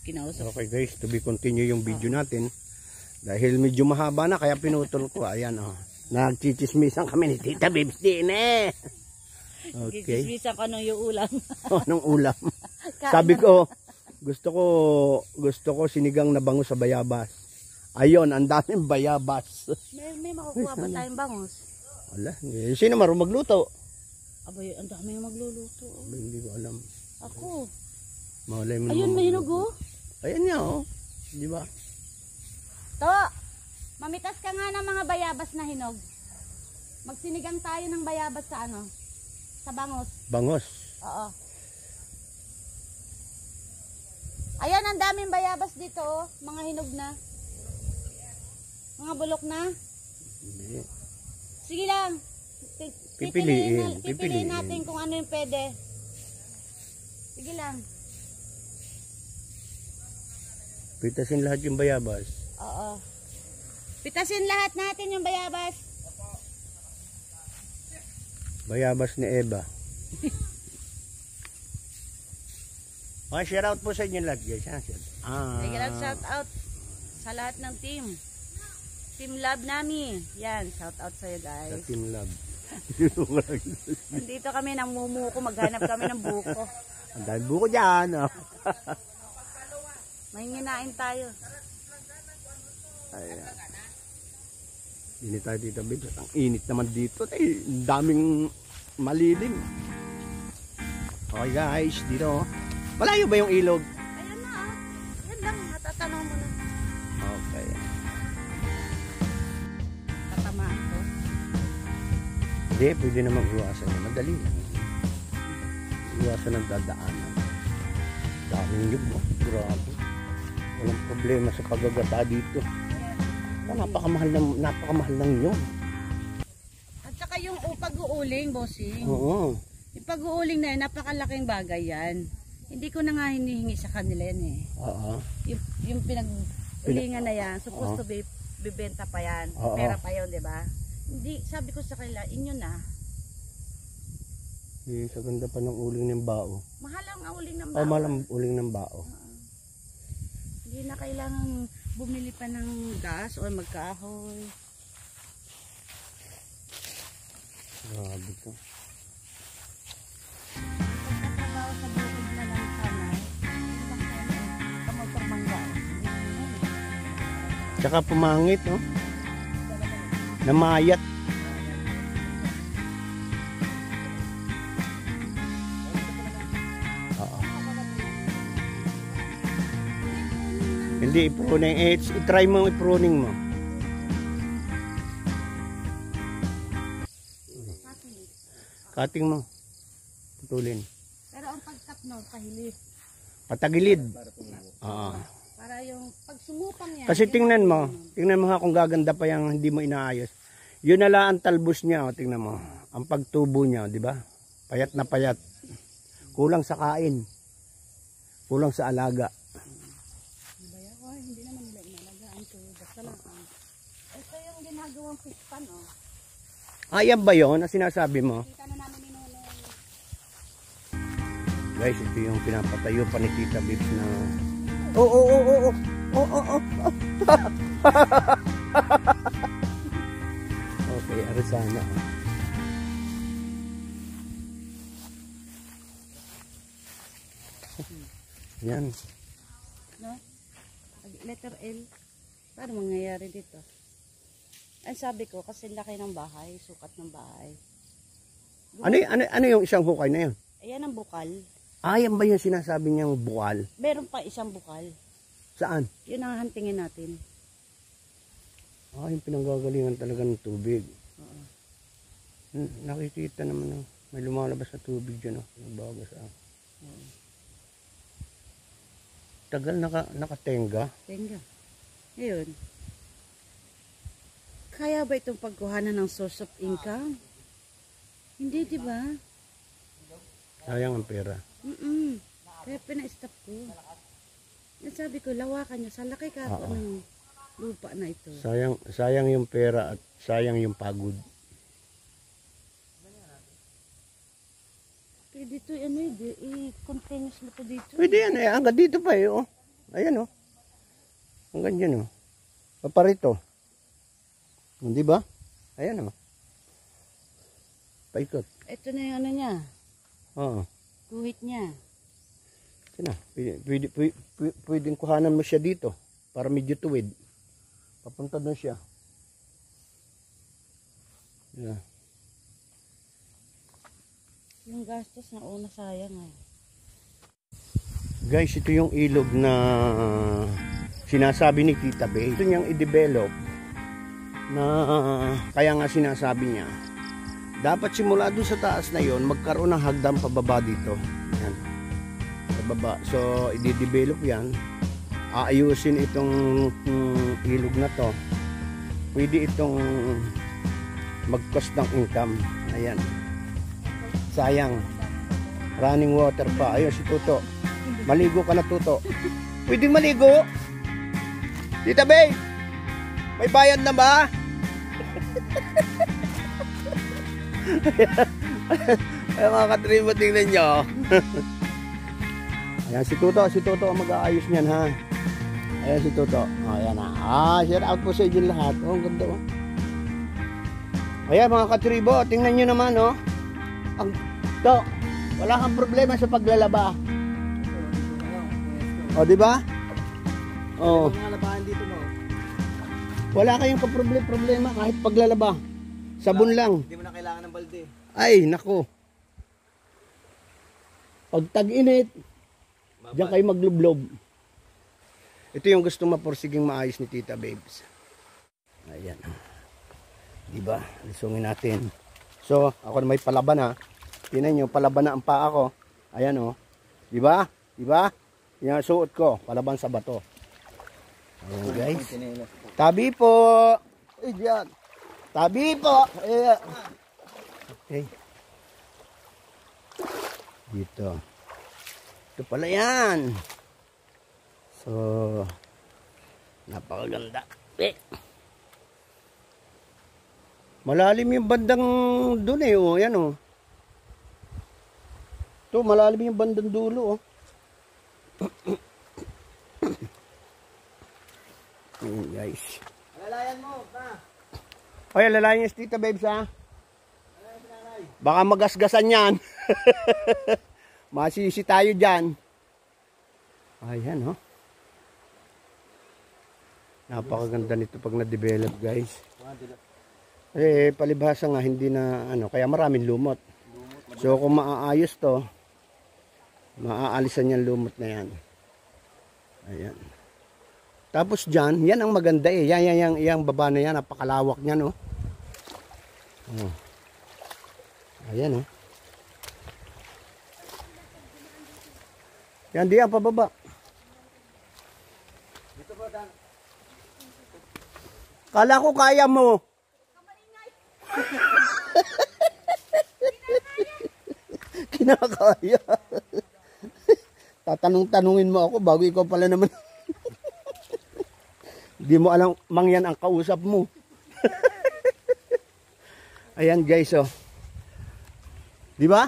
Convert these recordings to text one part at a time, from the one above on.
kinausap. Okay guys, to be continue yung video natin. Dahil medyo mahaba na, kaya pinutol ko. Ayan oh. Nagchichismisan kami ni Tita Bibs din eh. Okay. Chismisan ka nung yung ulam. Anong ulam? Sabi ko, gusto ko sinigang na bangus sa bayabas. Ayun, ang daming bayabas. May makukuha ba tayong bangus? Wala, sino marunong magluto? Abay, ang dami yung magluluto. Abay, hindi ko alam. Ako. Malay mo. Ayun, may hinog oh. Ayan niya oh. Di ba? To, mamitas ka nga ng mga bayabas na hinog. Magsinigang tayo ng bayabas sa ano? Sa bangus. Bangus. Oo. Ayan, ang daming bayabas dito oh. Mga hinog na. Mga bulok na. Hindi. Sige lang. Pipiliin natin kung ano yung pwede. Sige lang. Pitasin lahat yung bayabas. Oo. Pitasin lahat natin yung bayabas. Bayabas ni Eva. Okay, shout out po sa inyo lahat guys. Sige lang, shout out sa lahat ng team. Team Love namin. Yan, shout out sa'yo guys. Sa Team Love. Dito kami ng mumuko, maghanap kami ng buko. Ang dahil buko dyan. Oh. Mahinginain tayo. Ayan. Init tayo dito, Bibs. Ang init naman dito. Ay, daming malilim. Okay guys, dito. Malayo ba yung ilog? Ayan na ah. Yan lang, matatanong mo na. Okay. Tatamaan ko. Hindi, pwede naman iwasan niya. Madali lang. Iwasan ng dadaanan. Daming yun mo. Grabe. Walang problema sa pagagata dito. Napakamahal ng yun. At saka yung pag-uuling, bossing. Oo. Yung pag-uuling na yun, napakalaking bagay yan. Hindi ko na nga hinihingi sa kanila yan eh. Oo. Yung pinag-ulingan na yan, supposed to be bibenta pa yan. Pera pa yun, di ba? Hindi, sabi ko sa kanila, inyo na. Sa ganda pa ng uling ng bao. Mahal ang uling ng bao. Oh, mahal ang uling ng bao. Hindi na kailangan bumili pa ng gas o magkahoy. Grabe to. Pagkakalaw sa bukid na lang sana. Kamotor mangga. Tsaka pumangit, no? Namayat. Oo. Hindi i-pruning. I-try mo i-pruning mo. Cutting mo. Putulin. Pero ang pag-cut no, pahilip. Patagilid. Oo. Para yung pag sumupang yan. Kasi tingnan mo nga kung gaganda pa yung hindi mo inaayos. Yun na lang ang talbos niya, oh, tingnan mo. Ang pagtubo niya, di ba? Payat na payat. Kulang sa kain. Kulang sa alaga. Hindi naman nila inalagaan to. Basta lang. Ito yung ginagawang pispan, oh. Ayan ba yun ang sinasabi mo? Kita na namin ni Nonong. Guys, ito yung pinapatayo pa ni Tita Bibs na... Oo. Okay, Arizona. Yan. No? Letter L. Paano mangyayari dito? Ang sabi ko, kasi laki ng bahay, sukat ng bahay. Ano yung isang hukay na yun? Ayan ang bukal. Yan ba yung sinasabi niyang bukal? Meron pa isang bukal. Saan? Yun ang hantingin natin. Yung pinanggagalingan talaga ng tubig. Oo. Nakikita naman may lumalabas sa tubig dyan. Nagbagas. Tagal nakatenga. Tenga. Ngayon, kaya ba itong pagkuhanan ng source of income? Hindi, di ba? Sayang ang pera. Kaya pina-stop ko. Sabi ko, lawakan nyo. Sa laki ka ako ng lupa na ito. Sayang yung pera at sayang yung pagod. Pwede ito, i-continuously po dito. Pwede yan eh. Hanggang dito pa eh. Oh. Ayan oh. Ang ganyan oh. Paparito. Hindi ba? Ayan oh. Paikot. Ito na yung ano niya. Oo. Guhit niya. Ito na. Pwedeng kuhanan mo siya dito. Para medyo tuwid. Papunta doon siya. Yeah. Yung gastos na una sayang eh. Guys, ito yung ilog na sinasabi ni Tita Bay. Ito niyang i-develop na kaya nga sinasabi niya. Dapat simula doon sa taas na yon magkaroon ng hagdan pababa dito. Yan. Pababa. So, i-develop yan. Aayusin itong ilog na to. Pwede itong mag-cost ng income. Ayan. Sayang. Running water pa. Ayun si Tuto. Maligo ka na, Tuto. Pwede maligo? Tita Bay, may bayad na ba? Ay mga katribo, tingnan nyo. Ayan si Tuto ang mag-aayos niyan ha. Ayan si Tuto. Ayan na. Share out po sa inyo lahat. Oh, ang ganda oh. Ayan mga katribo, tingnan nyo naman oh. Wala kang problema sa paglalaba. O, di ba? Oh. Wala kayong problema kahit paglalaba. Sabon lang. Hindi mo na kailangan ng balde. Ay, nako. Pag tag-init, diyan kayo maglublob. Ito yung gusto mapursiging maayos ni Tita Babes. Ayan. Diba? Lisungin natin. So, ako na may palaban ha. Tingnan nyo, palaban na ang paa ko. Ayan o. Diba? Diba? Yung suot ko, palaban sa bato. Ayan guys. Tabi po. Eh, diyan. Tabi po. Ayan. Okay. Dito. Ito pala yan. So, napakaganda. Malalim yung bandang doon eh. Oh. Ayan oh. Ito, malalim yung bandang dulo oh. Ayan guys. Alalayan mo, pa. Ay, alalayan niya si Tita Babes ha. Baka magasgasan yan. Masisi tayo dyan. Ayan oh. Napakaganda nito pag na-develop guys. Eh, palibhasa nga hindi na ano, kaya maraming lumot. So kung maaayos to, maaalisan yung lumot na yan. Ayan. Tapos dyan, yan ang maganda eh. Yang baba na yan, napakalawak niya no. Oh. Ayan oh. Yan diyan pababa. Dito po, Dan. Kala ko kaya mo. Kinakaya. Tatanong-tanungin mo ako bago ikaw pala naman. Hindi mo alam mangyan ang kausap mo. Ayan guys oh. Di ba?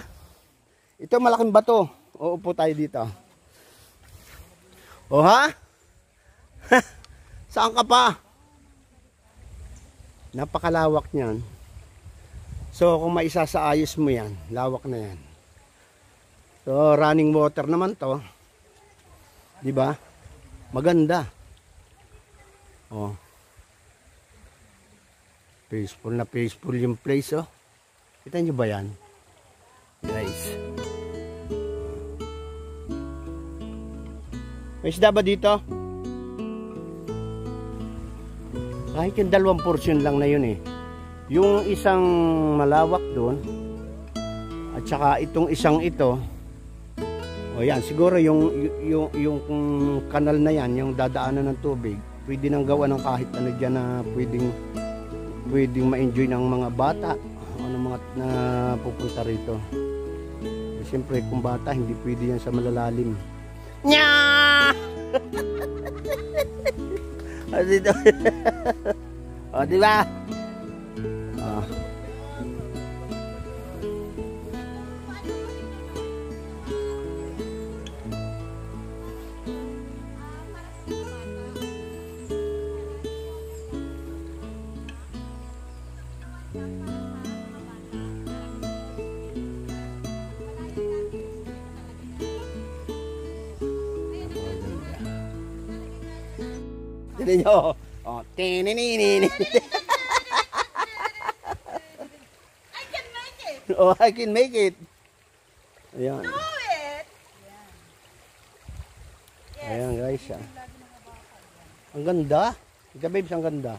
Ito malaking bato. Uupo tayo dito. O ha? Saan ka pa? Napakalawak niyan. So kung maisasaayos mo yan, lawak na yan. So running water naman to. Di ba? Maganda. Oh. Peaceful na peaceful yung place oh. Kita niyo ba yan? Guys. May isda ba dito? Kahit yung 2 portion lang na yun eh. Yung isang malawak doon at saka itong isang ito. O yan, siguro yung kanal na yan, yung dadaanan ng tubig, pwede nang gawa ng kahit ano dyan na pwedeng ma-enjoy ng mga bata o ng mga na pupunta rito. Siyempre kung bata, hindi pwede yan sa malalalim. Nya! O dito. O diba? O. Tignan nyo. Oh, tinininin. I can make it. Oh, I can make it. Ayan. Do it. Ayan guys. Ang ganda. Ika babes, ang ganda.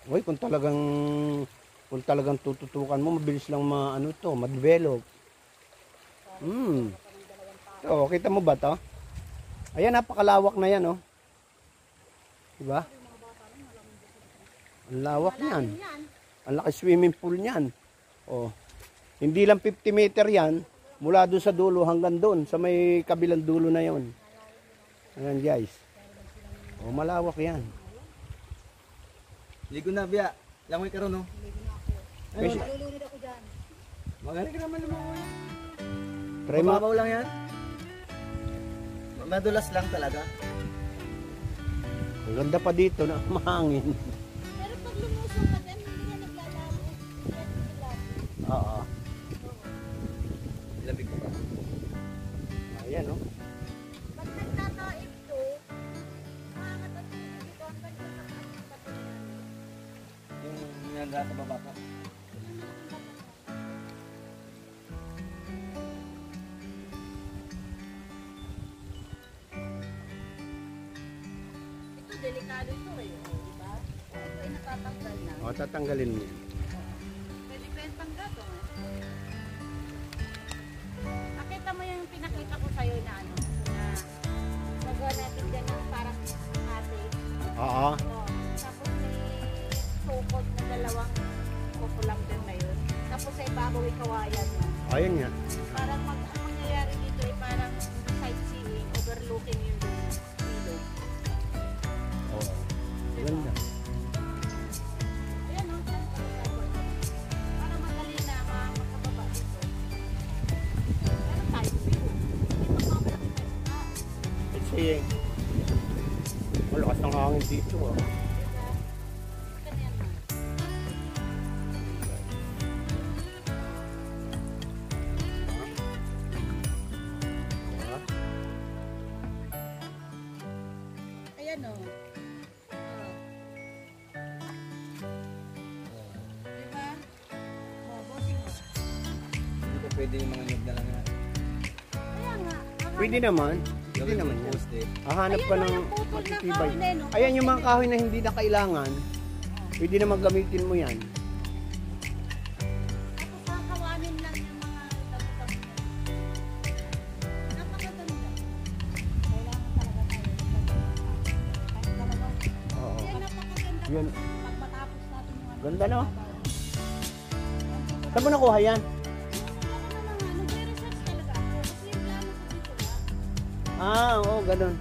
Uy, kung talagang tututukan mo, mabilis lang ma-develop. So, kita mo ba to? Ayan, napakalawak na yan, oh. Diba? Ang lawak niyan. Ang laki swimming pool niyan. Oh. Hindi lang 50 meter yan, mula doon sa dulo hanggang doon, sa may kabilang dulo na yon. Ayan, guys. Oh, malawak yan. Ligo na, Bia. Langoy ka ron, no? Kasi, Lulunod ako dyan. Magaling ka naman lumangoy. try mo. Mababaw lang yan. Madulas lang talaga. Ang ganda pa dito na mahangin. Pero pag lumusong ka dyan, hindi ka naglalabo. Oo. Lamig ko pa. Ayan, oh. Pag nagtataib to, makakatatuloy dito hanggang sa nakakapatuloy. Yung nandra sa baba ka. Ito, delikado ito eh. Diba? Ito ay natatanggal na. O, tatanggalin mo. Pwede bentang gato eh. Nakita mo yung pinakita ko sa'yo na ano, na nagawa natin dyan ng parang ate. Oo. Oh, tapos may sukot na dalawang kukulang din na yun. Tapos sa ibabaw ay kawayan mo. Ayun nga. Parang ang mangyayari dito ay parang sightseeing, overlooking yung ilog. Oo. Ganda. Ayan o, para madali na makababa dito. Pero tayo view. Hindi magmamalaki tayo na. Kasi, malakas ng hangin dito, oh. Diba? Ganyan na. Ayan o. Diba? Oh, bossing mo. Hindi ko pwede yung mga nyug na lang yan. Kaya nga. Pwede naman. Pwede Gawin naman yung yan. post eh. Hahanap ka Ayun, ng yung putol na matitibay. kahoy na yun, oh. Ayan yung mga kahoy na hindi na kailangan. Pwede naman gamitin mo yan. Tapos kakawanin lang yung mga dami-dami na. Napakaganda. Kailangan talaga tayo. Kahit talaga. Oo. Yan, napakaganda. Yan. Pag matapos natin yung ano. Ganda, no? Saan mo nakuha yan? Nagre-research talaga ako. Kasi yung plano ko dito lang. Ah, oo, ganun.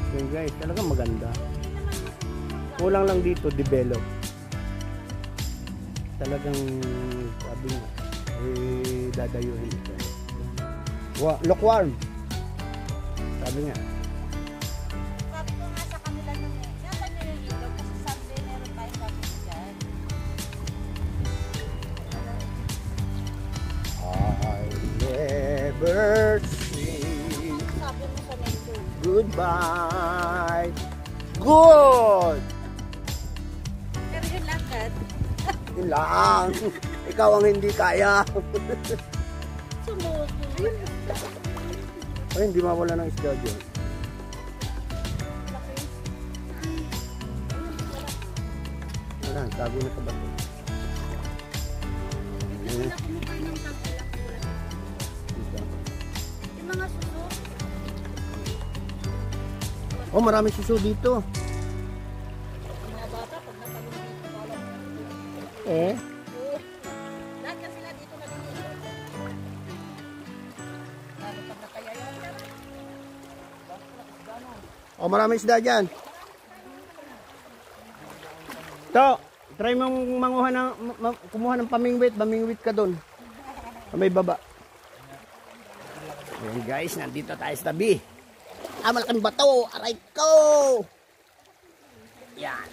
Yan guys, talagang maganda. Hindi naman Kulang lang dito, develop. Talagang, sabi nga, dadayuhin ito. Lookworm. Sabi nga. sabi ko nga sa kanila nung yata nyo yung ilog kasi Sunday meron tayo sabi ko dyan. I never see Sabi mo sa nature. goodbye. Good! Pero yun lakad. Yun lang. Ikaw ang hindi kaya. Sumusunod. Ay, hindi mawala ng isda dyan. Wala, tago na kabato. Hindi na kumupay ng tagulak. Dito. Yung mga suso. Oh, marami suso dito. Ang mga bata pag natalong dito alam mo. Eh, Lahat kasi sila dito nalilito. Lalo pag nakayayaw ka. oh, marami isda dyan. To, try mong kumuha ng pamingwit ka doon. Sa may baba. Ayan guys, nandito tayo sa tabi. Ah, malaking bato. Aray ko! Yan.